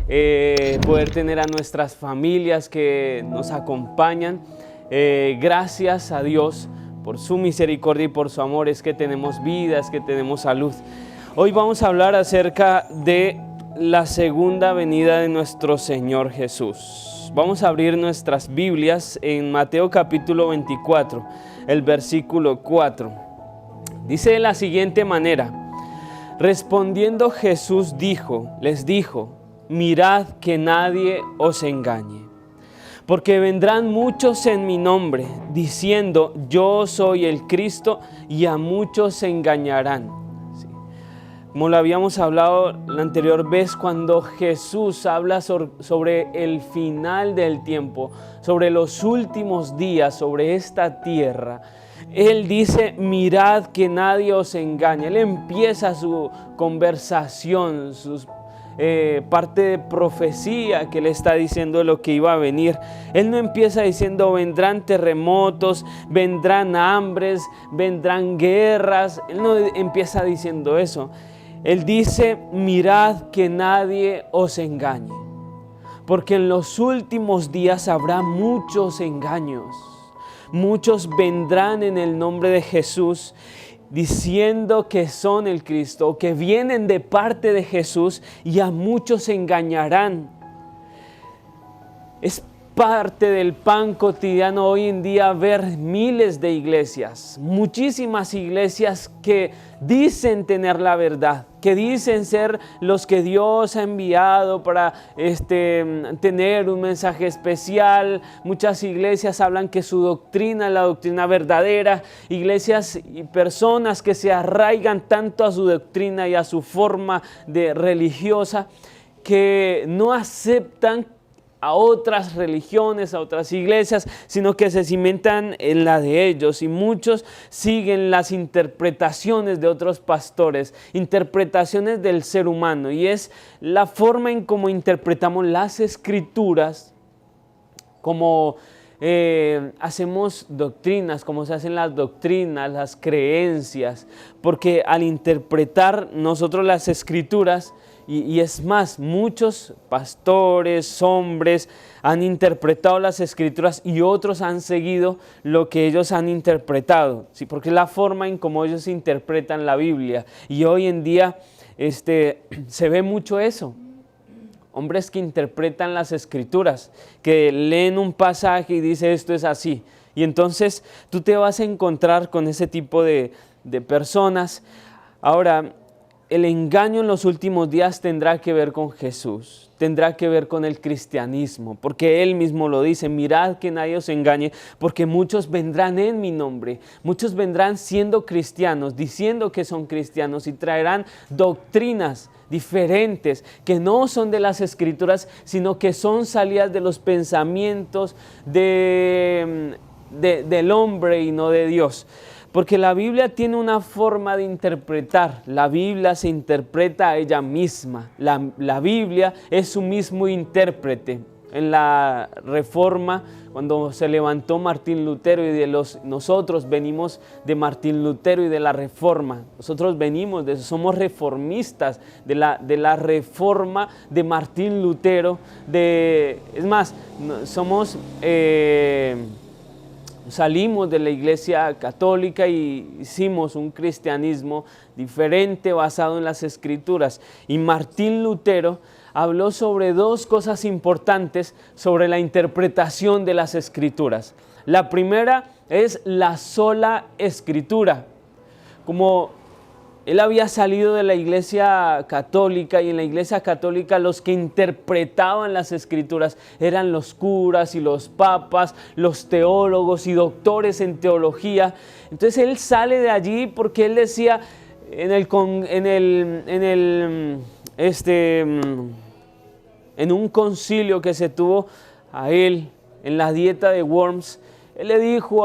poder tener a nuestras familias que nos acompañan. Gracias a Dios por su misericordia y por su amor es que tenemos vida, es que tenemos salud. Hoy vamos a hablar acerca de la segunda venida de nuestro Señor Jesús. Vamos a abrir nuestras Biblias en Mateo capítulo 24, el versículo 4. Dice de la siguiente manera: respondiendo Jesús les dijo, mirad que nadie os engañe, porque vendrán muchos en mi nombre, diciendo, yo soy el Cristo, y a muchos se engañarán. Sí. Como lo habíamos hablado la anterior vez, cuando Jesús habla sobre el final del tiempo, sobre los últimos días, sobre esta tierra, Él dice, mirad que nadie os engañe. Él empieza su conversación, parte de profecía que le está diciendo lo que iba a venir. Él no empieza diciendo vendrán terremotos, vendrán hambres, vendrán guerras. Él no empieza diciendo eso. Él dice, mirad que nadie os engañe, porque en los últimos días habrá muchos engaños. Muchos vendrán en el nombre de Jesús diciendo que son el Cristo, que vienen de parte de Jesús, y a muchos se engañarán. Es parte del pan cotidiano hoy en día ver miles de iglesias, muchísimas iglesias que dicen tener la verdad, que dicen ser los que Dios ha enviado para tener un mensaje especial. Muchas iglesias hablan que su doctrina es la doctrina verdadera, iglesias y personas que se arraigan tanto a su doctrina y a su forma de religiosa que no aceptan a otras religiones, a otras iglesias, sino que se cimentan en la de ellos, y muchos siguen las interpretaciones de otros pastores, interpretaciones del ser humano, y es la forma en cómo interpretamos las escrituras, como hacemos doctrinas, como se hacen las doctrinas, las creencias, porque al interpretar nosotros las escrituras, y es más, muchos pastores, hombres han interpretado las escrituras y otros han seguido lo que ellos han interpretado, ¿sí? Porque es la forma en cómo ellos interpretan la Biblia, y hoy en día se ve mucho eso. Hombres que interpretan las escrituras, que leen un pasaje y dicen esto es así, y entonces tú te vas a encontrar con ese tipo de personas. Ahora, el engaño en los últimos días tendrá que ver con Jesús, tendrá que ver con el cristianismo, porque Él mismo lo dice, mirad que nadie os engañe, porque muchos vendrán en mi nombre, muchos vendrán siendo cristianos, diciendo que son cristianos, y traerán doctrinas diferentes que no son de las escrituras, sino que son salidas de los pensamientos del hombre y no de Dios. Porque la Biblia tiene una forma de interpretar, la Biblia se interpreta a ella misma, la Biblia es su mismo intérprete. En la Reforma, cuando se levantó Martín Lutero, y nosotros venimos de Martín Lutero y de la Reforma, nosotros venimos de eso, somos reformistas de la Reforma de Martín Lutero, es más, somos... salimos de la Iglesia Católica y hicimos un cristianismo diferente basado en las Escrituras. Y Martín Lutero habló sobre dos cosas importantes sobre la interpretación de las Escrituras. La primera es la sola Escritura. Como él había salido de la Iglesia Católica, y en la Iglesia Católica los que interpretaban las Escrituras eran los curas y los papas, los teólogos y doctores en teología. Entonces él sale de allí porque él decía en un concilio que se tuvo a él en la dieta de Worms, él le dijo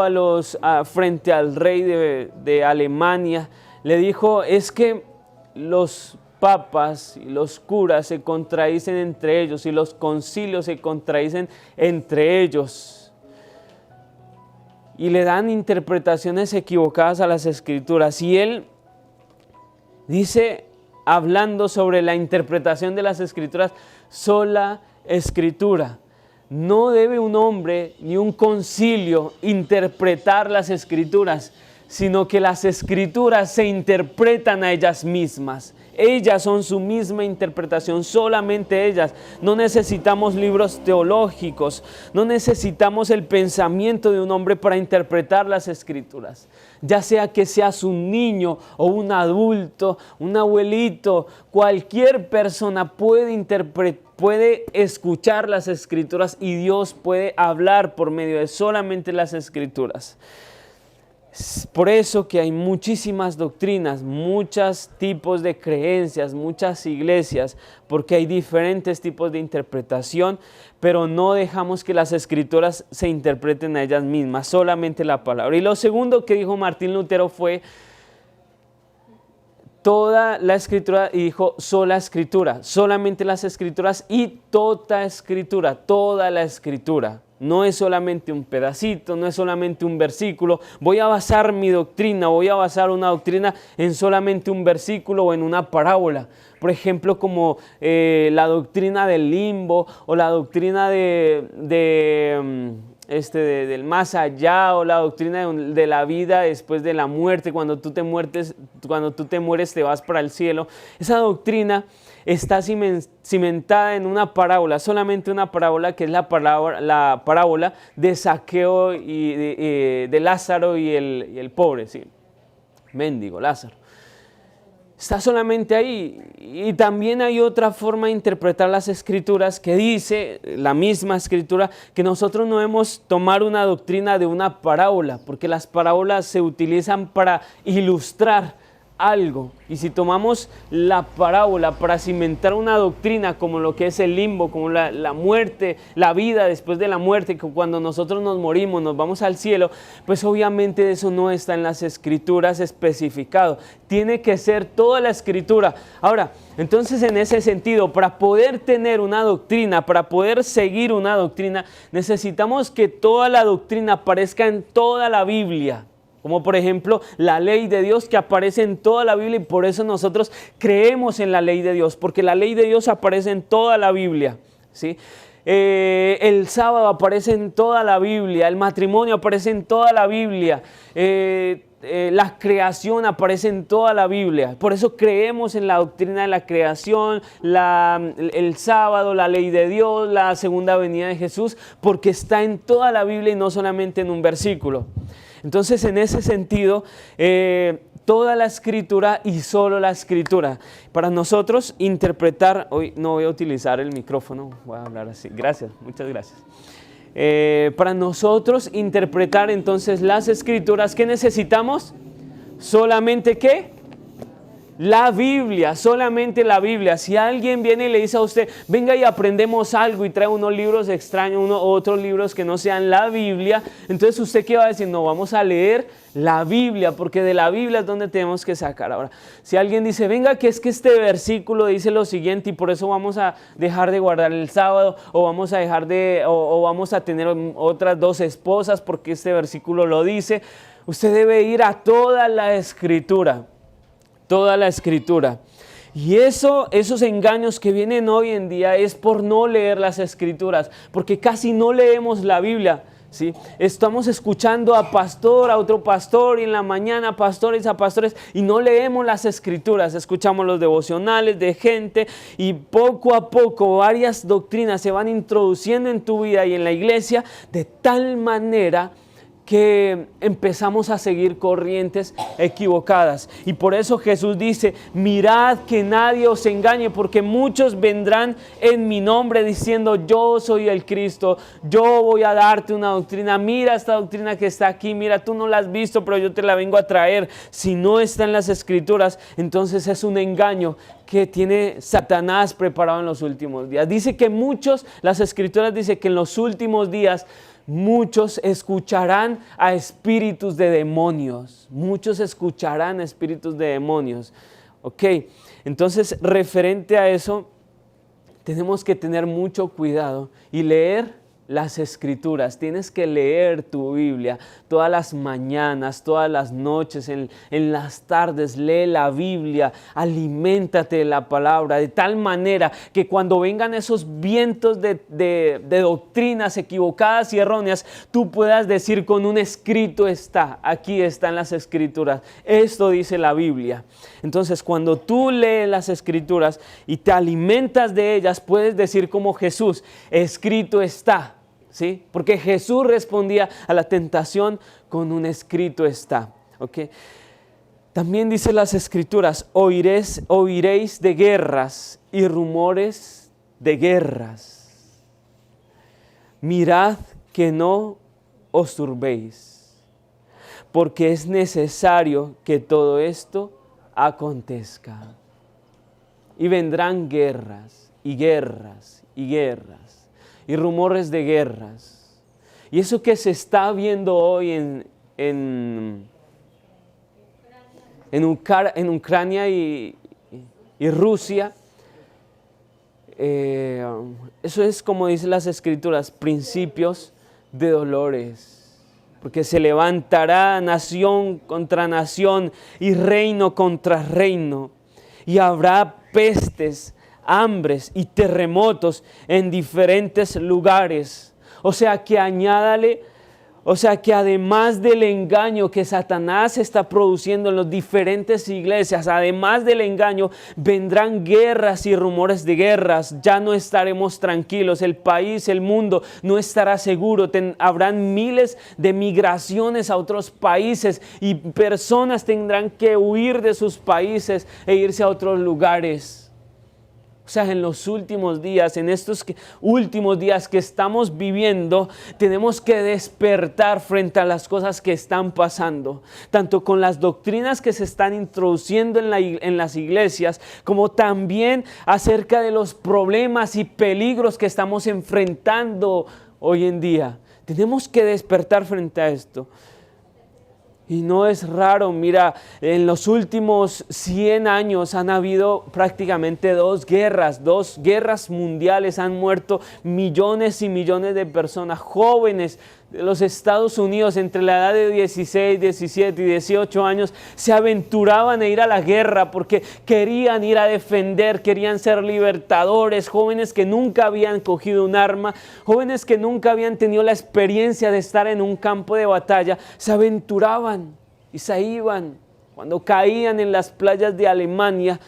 frente al rey de Alemania, le dijo, es que los papas y los curas se contradicen entre ellos, y los concilios se contradicen entre ellos, y le dan interpretaciones equivocadas a las Escrituras. Y él dice, hablando sobre la interpretación de las Escrituras, sola Escritura. No debe un hombre ni un concilio interpretar las Escrituras, sino que las Escrituras se interpretan a ellas mismas. Ellas son su misma interpretación, solamente ellas. No necesitamos libros teológicos, no necesitamos el pensamiento de un hombre para interpretar las Escrituras. Ya sea que seas un niño o un adulto, un abuelito, cualquier persona puede escuchar las Escrituras y Dios puede hablar por medio de solamente las Escrituras. Por eso que hay muchísimas doctrinas, muchos tipos de creencias, muchas iglesias, porque hay diferentes tipos de interpretación, pero no dejamos que las Escrituras se interpreten a ellas mismas, solamente la palabra. Y lo segundo que dijo Martín Lutero fue toda la Escritura, y dijo sola Escritura, solamente las Escrituras y toda Escritura, toda la Escritura. No es solamente un pedacito, no es solamente un versículo. Voy a basar mi doctrina, voy a basar una doctrina en solamente un versículo o en una parábola. Por ejemplo, como la doctrina del limbo o la doctrina del más allá o la doctrina de la vida después de la muerte. Cuando tú te mueres te vas para el cielo. Esa doctrina está cimentada en una parábola, solamente una parábola, que es la parábola de Zaqueo y de Lázaro y el pobre, sí, mendigo Lázaro. Está solamente ahí. Y también hay otra forma de interpretar las Escrituras que dice, la misma Escritura, que nosotros no debemos tomar una doctrina de una parábola, porque las parábolas se utilizan para ilustrar algo. Y si tomamos la parábola para cimentar una doctrina como lo que es el limbo, como la muerte, la vida después de la muerte, que cuando nosotros nos morimos nos vamos al cielo, pues obviamente eso no está en las Escrituras especificado. Tiene que ser toda la Escritura. Ahora, entonces en ese sentido, para poder tener una doctrina, para poder seguir una doctrina, necesitamos que toda la doctrina aparezca en toda la Biblia. Como por ejemplo la ley de Dios, que aparece en toda la Biblia, y por eso nosotros creemos en la ley de Dios, porque la ley de Dios aparece en toda la Biblia, ¿sí? El sábado aparece en toda la Biblia, el matrimonio aparece en toda la Biblia, la creación aparece en toda la Biblia. Por eso creemos en la doctrina de la creación, el sábado, la ley de Dios, la segunda venida de Jesús, porque está en toda la Biblia y no solamente en un versículo. Entonces, en ese sentido, toda la Escritura y solo la Escritura. Para nosotros interpretar, hoy no voy a utilizar el micrófono, voy a hablar así. Gracias, muchas gracias. Para nosotros interpretar entonces las Escrituras, ¿qué necesitamos? Solamente ¿qué? La Biblia, solamente la Biblia. Si alguien viene y le dice a usted, venga y aprendemos algo, y trae unos libros extraños, otros libros que no sean la Biblia, entonces usted ¿qué va a decir? No, vamos a leer la Biblia, porque de la Biblia es donde tenemos que sacar. Ahora, si alguien dice, venga, que es que este versículo dice lo siguiente y por eso vamos a dejar de guardar el sábado, o vamos a dejar o vamos a tener otras 2 esposas porque este versículo lo dice, usted debe ir a toda la Escritura. Toda la Escritura. Y esos engaños que vienen hoy en día es por no leer las Escrituras, porque casi no leemos la Biblia, ¿sí? Estamos escuchando a otro pastor, y en la mañana pastores a pastores, y no leemos las Escrituras. Escuchamos los devocionales de gente, y poco a poco varias doctrinas se van introduciendo en tu vida y en la iglesia, de tal manera que empezamos a seguir corrientes equivocadas. Y por eso Jesús dice, mirad que nadie os engañe, porque muchos vendrán en mi nombre diciendo, yo soy el Cristo, yo voy a darte una doctrina, mira esta doctrina que está aquí, mira, tú no la has visto, pero yo te la vengo a traer. Si no está en las Escrituras, entonces es un engaño que tiene Satanás preparado en los últimos días. Dice que las Escrituras dicen que en los últimos días muchos escucharán a espíritus de demonios. Muchos escucharán a espíritus de demonios. Ok, entonces referente a eso, tenemos que tener mucho cuidado y leer las Escrituras, tienes que leer tu Biblia todas las mañanas, todas las noches, en las tardes, lee la Biblia, aliméntate de la palabra, de tal manera que cuando vengan esos vientos de doctrinas equivocadas y erróneas, tú puedas decir con un escrito está, aquí están las Escrituras, esto dice la Biblia. Entonces, cuando tú lees las Escrituras y te alimentas de ellas, puedes decir como Jesús, escrito está, ¿sí? Porque Jesús respondía a la tentación con un escrito está, ¿ok? También dice las Escrituras, oiréis de guerras y rumores de guerras. Mirad que no os turbéis, porque es necesario que todo esto acontezca. Y vendrán guerras y guerras y guerras y rumores de guerras. Y eso que se está viendo hoy en Ucrania y Rusia, eso es, como dicen las Escrituras, principios de dolores. Porque se levantará nación contra nación y reino contra reino. Y habrá pestes, hambres y terremotos en diferentes lugares. O sea que además del engaño que Satanás está produciendo en las diferentes iglesias, además del engaño, vendrán guerras y rumores de guerras. Ya no estaremos tranquilos, el país, el mundo no estará seguro. Habrán miles de migraciones a otros países y personas tendrán que huir de sus países e irse a otros lugares. O sea, en los últimos días, en estos últimos días que estamos viviendo, tenemos que despertar frente a las cosas que están pasando, tanto con las doctrinas que se están introduciendo en las iglesias, como también acerca de los problemas y peligros que estamos enfrentando hoy en día. Tenemos que despertar frente a esto. Y no es raro, mira, en los últimos 100 años han habido prácticamente dos guerras mundiales, han muerto millones y millones de personas, jóvenes de los Estados Unidos entre la edad de 16, 17 y 18 años se aventuraban a ir a la guerra porque querían ir a defender, querían ser libertadores, jóvenes que nunca habían cogido un arma, jóvenes que nunca habían tenido la experiencia de estar en un campo de batalla, se aventuraban y se iban. Cuando caían en las playas de Alemania,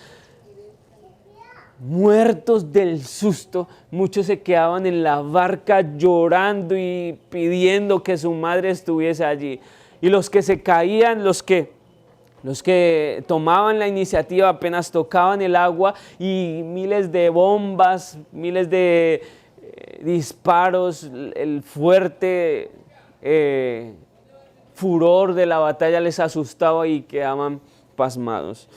muertos del susto, muchos se quedaban en la barca llorando y pidiendo que su madre estuviese allí. Y los que se caían, los que tomaban la iniciativa, apenas tocaban el agua y miles de bombas, miles de disparos, el fuerte furor de la batalla les asustaba y quedaban pasmados.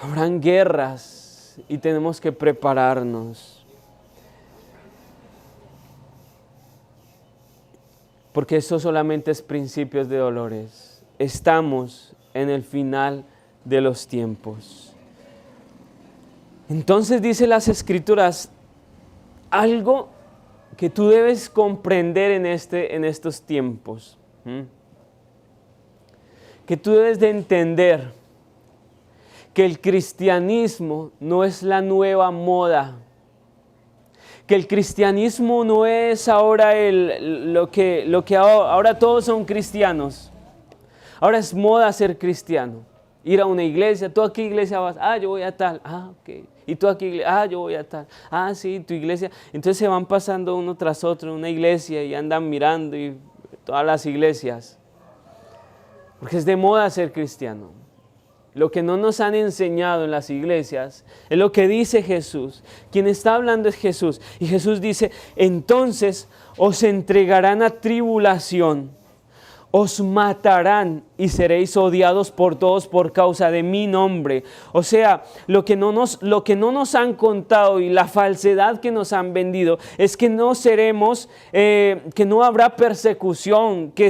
Habrán guerras y tenemos que prepararnos. Porque esto solamente es principios de dolores. Estamos en el final de los tiempos. Entonces dice las Escrituras, algo que tú debes comprender en estos tiempos. Que tú debes de entender que el cristianismo no es la nueva moda, que el cristianismo no es ahora lo que ahora todos son cristianos. Ahora es moda ser cristiano, ir a una iglesia. ¿Tú a qué iglesia vas? Yo voy a tal. Ok. ¿Y tú a qué iglesia? Yo voy a tal. Sí, tu iglesia. Entonces se van pasando uno tras otro en una iglesia y andan mirando y todas las iglesias. Porque es de moda ser cristiano. Lo que no nos han enseñado en las iglesias es lo que dice Jesús. Quien está hablando es Jesús. Y Jesús dice, entonces os entregarán a tribulación, os matarán y seréis odiados por todos por causa de mi nombre. O sea, lo que no nos han contado y la falsedad que nos han vendido es que no seremos, que no habrá persecución, que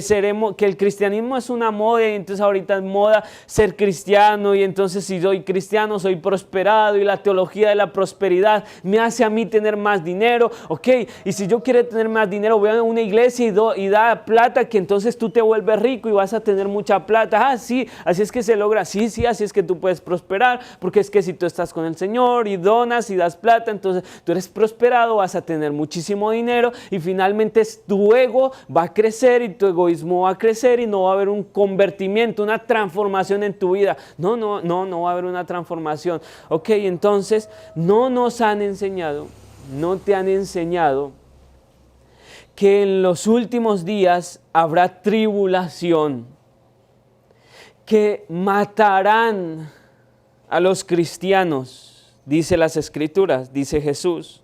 el cristianismo es una moda y entonces ahorita es moda ser cristiano y entonces si soy cristiano soy prosperado y la teología de la prosperidad me hace a mí tener más dinero. Ok, y si yo quiero tener más dinero voy a una iglesia y da plata que entonces tú te vuelves rico y vas a tener mucha plata. Ah, sí, así es que se logra. Sí, así es que tú puedes prosperar, porque es que si tú estás con el Señor y donas y das plata, entonces tú eres prosperado, vas a tener muchísimo dinero y finalmente tu ego va a crecer y tu egoísmo va a crecer y no va a haber un convertimiento, una transformación en tu vida. No va a haber una transformación. Ok, entonces no nos han enseñado, no te han enseñado que en los últimos días habrá tribulación, que matarán a los cristianos, dice las Escrituras, dice Jesús,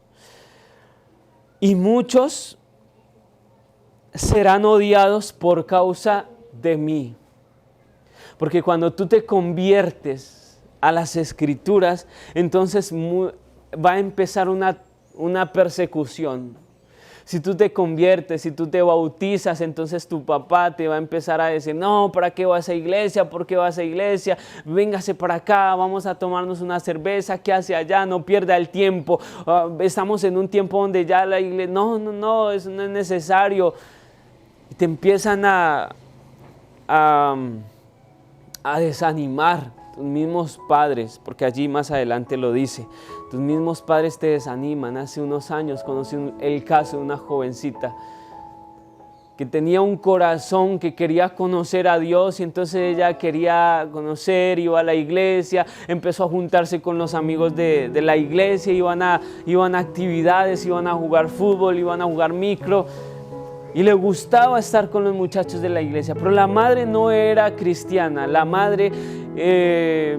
y muchos serán odiados por causa de mí. Porque cuando tú te conviertes a las Escrituras, entonces va a empezar una persecución. Si tú te conviertes, si tú te bautizas, entonces tu papá te va a empezar a decir, no, ¿para qué vas a iglesia? ¿Por qué vas a iglesia? Véngase para acá, vamos a tomarnos una cerveza, ¿qué hace allá? No pierda el tiempo. Estamos en un tiempo donde ya la iglesia, no, eso no es necesario. Y te empiezan a desanimar tus mismos padres, porque allí más adelante lo dice. Tus mismos padres te desaniman. Hace unos años conocí el caso de una jovencita que tenía un corazón que quería conocer a Dios y entonces ella quería conocer, iba a la iglesia, empezó a juntarse con los amigos de la iglesia, iban a actividades, iban a jugar fútbol, iban a jugar micro y le gustaba estar con los muchachos de la iglesia, pero la madre no era cristiana, la madre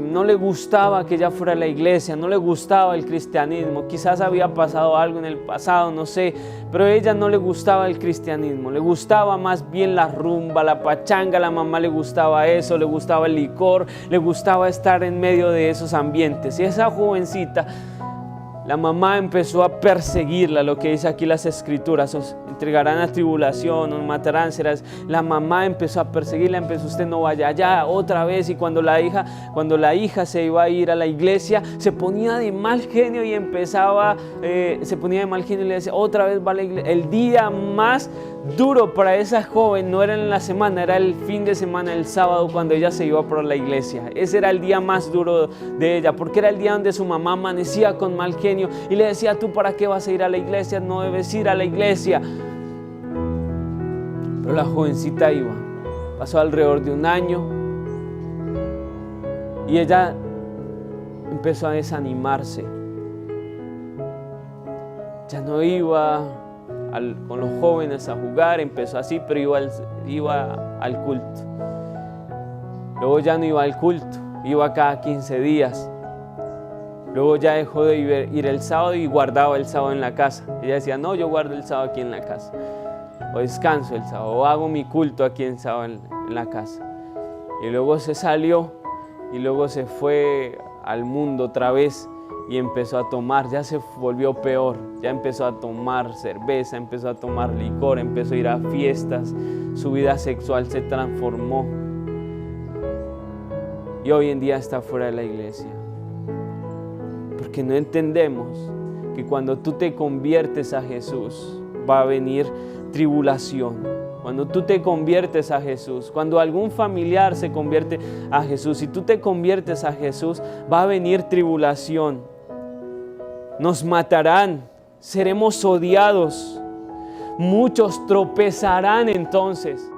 no le gustaba que ella fuera a la iglesia, no le gustaba el cristianismo, quizás había pasado algo en el pasado, no sé, pero a ella no le gustaba el cristianismo, le gustaba más bien la rumba, la pachanga, la mamá le gustaba eso, le gustaba el licor, le gustaba estar en medio de esos ambientes. Y esa jovencita, la mamá empezó a perseguirla, lo que dice aquí las Escrituras, os entregarán a tribulación, os matarán, la mamá empezó a perseguirla, usted no vaya allá otra vez, y cuando la hija se iba a ir a la iglesia, se ponía de mal genio y le decía, otra vez va a la iglesia. El día más duro para esa joven no era en la semana, era el fin de semana, el sábado, cuando ella se iba por la iglesia. Ese era el día más duro de ella, porque era el día donde su mamá amanecía con mal genio y le decía, ¿tú para qué vas a ir a la iglesia? No debes ir a la iglesia. Pero la jovencita iba. Pasó alrededor de un año y ella empezó a desanimarse. Ya no iba con los jóvenes a jugar, empezó así, pero iba al culto. Luego ya no iba al culto, iba cada 15 días. Luego ya dejó de ir el sábado y guardaba el sábado en la casa. Ella decía, no, yo guardo el sábado aquí en la casa. O descanso el sábado, o hago mi culto aquí en sábado en la casa. Y luego se salió y luego se fue al mundo otra vez y empezó a tomar, ya se volvió peor, ya empezó a tomar cerveza, empezó a tomar licor, empezó a ir a fiestas, su vida sexual se transformó y hoy en día está fuera de la iglesia. Porque no entendemos que cuando tú te conviertes a Jesús va a venir tribulación. Cuando tú te conviertes a Jesús, cuando algún familiar se convierte a Jesús, si tú te conviertes a Jesús, va a venir tribulación. Nos matarán, seremos odiados, muchos tropezarán entonces.